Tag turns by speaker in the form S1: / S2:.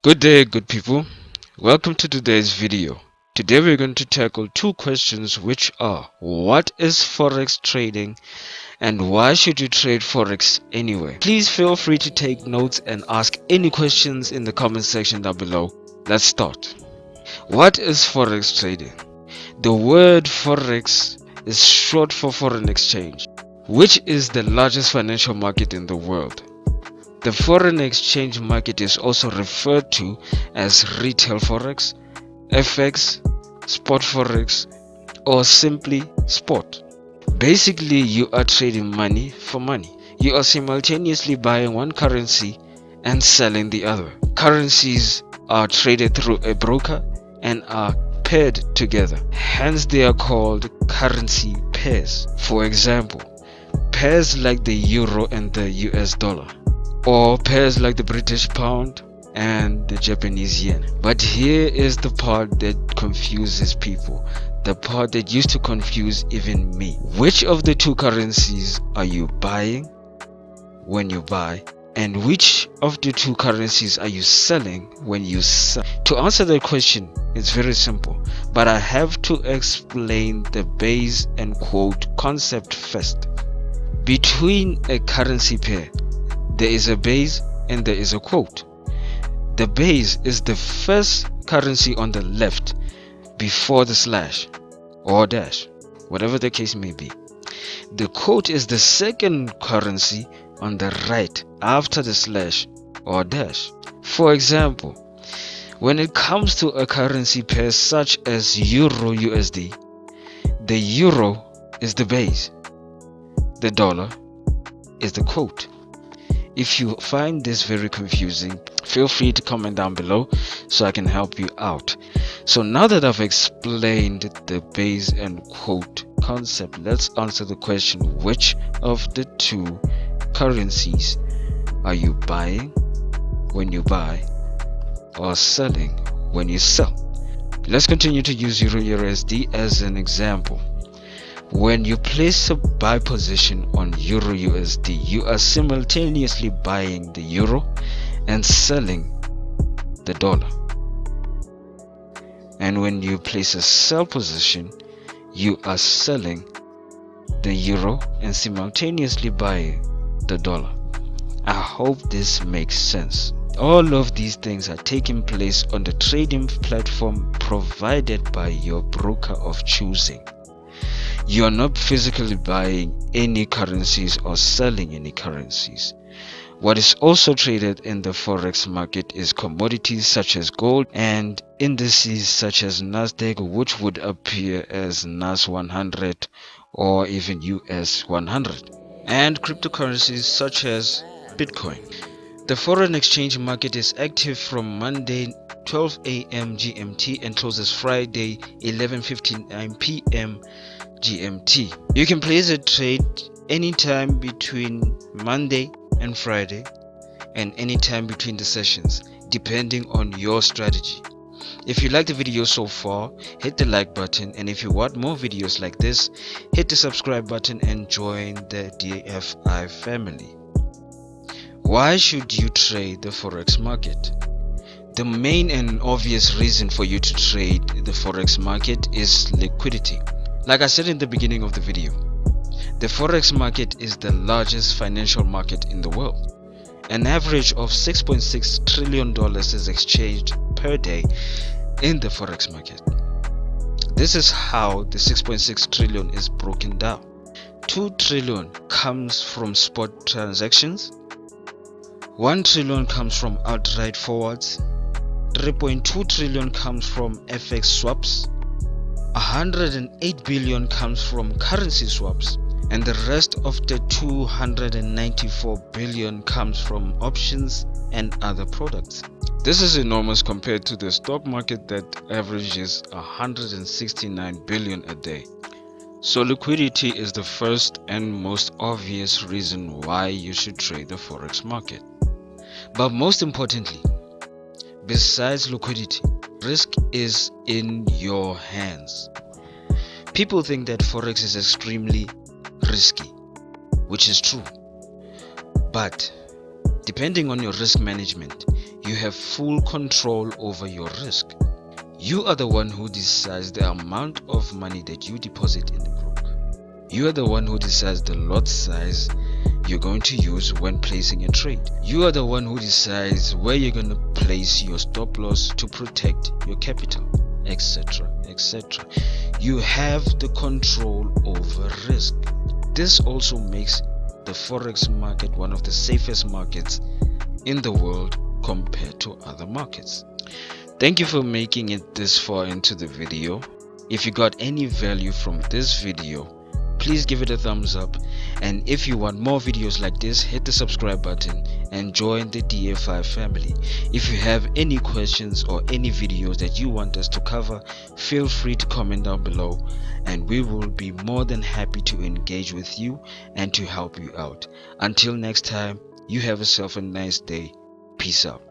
S1: Good day, good people. Welcome to today's video. Today we're going to tackle two questions, which are: what is Forex trading and why should you trade Forex anyway? Please feel free to take notes and ask any questions in the comment section down below. Let's start. What is Forex trading? The word Forex is short for foreign exchange, which is the largest financial market in the world. The foreign exchange market is also referred to as retail forex, FX, spot forex, or simply spot. Basically, you are trading money for money. You are simultaneously buying one currency and selling the other. Currencies are traded through a broker and are paired together. Hence, they are called currency pairs. For example, pairs like the euro and the US dollar, or pairs like the British pound and the Japanese yen. But here is the part that confuses people, the part that used to confuse even me. Which of the two currencies are you buying when you buy, and which of the two currencies are you selling when you sell? To answer that question, it's very simple, but I have to explain the base and quote concept first. Between a currency pair, there is a base and there is a quote. The base is the first currency on the left before the slash or dash, whatever the case may be. The quote is the second currency on the right after the slash or dash. For example, when it comes to a currency pair such as Euro USD, the euro is the base, the dollar is the quote. If you find this very confusing, feel free to comment down below so I can help you out. So now that I've explained the base and quote concept, let's answer the question: which of the two currencies are you buying when you buy or selling when you sell? Let's continue to use Euro USD as an example. When you place a buy position on Euro USD, you are simultaneously buying the euro and selling the dollar. And when you place a sell position, you are selling the euro and simultaneously buying the dollar. I hope this makes sense. All of these things are taking place on the trading platform provided by your broker of choosing. You are not physically buying any currencies or selling any currencies. What is also traded in the Forex market is commodities such as gold and indices such as Nasdaq, which would appear as NAS 100 or even US 100, and cryptocurrencies such as Bitcoin. The foreign exchange market is active from Monday 12 a.m. GMT and closes Friday 11:59 p.m. GMT. You can place a trade anytime between Monday and Friday and anytime between the sessions, depending on your strategy. If you like the video so far, hit the like button, and if you want more videos like this, hit the subscribe button and join the DFI family. Why should you trade the Forex market? The main and obvious reason for you to trade the Forex market is liquidity. Like I said in the beginning of the video, the Forex market is the largest financial market in the world. An average of $6.6 trillion is exchanged per day in the Forex market. This is how the 6.6 trillion is broken down. 2 trillion comes from spot transactions, 1 trillion comes from outright forwards, 3.2 trillion comes from FX swaps, 108 billion comes from currency swaps, and the rest of the 294 billion comes from options and other products. This is enormous compared to the stock market that averages 169 billion a day. So liquidity is the first and most obvious reason why you should trade the Forex market. But most importantly, Besides liquidity, risk is in your hands. People think that Forex is extremely risky, which is true. But depending on your risk management, you have full control over your risk. You are the one who decides the amount of money that you deposit in the book. You are the one who decides the lot size you're going to use when placing a trade. You are the one who decides where you're going to place your stop loss to protect your capital, etc., etc. You have the control over risk. This also makes the Forex market one of the safest markets in the world compared to other markets. Thank you for making it this far into the video. If you got any value from this video, please give it a thumbs up, and if you want more videos like this, hit the subscribe button and join the DA5 family. If you have any questions or any videos that you want us to cover, feel free to comment down below, and we will be more than happy to engage with you and to help you out. Until next time, you have yourself a nice day. Peace out.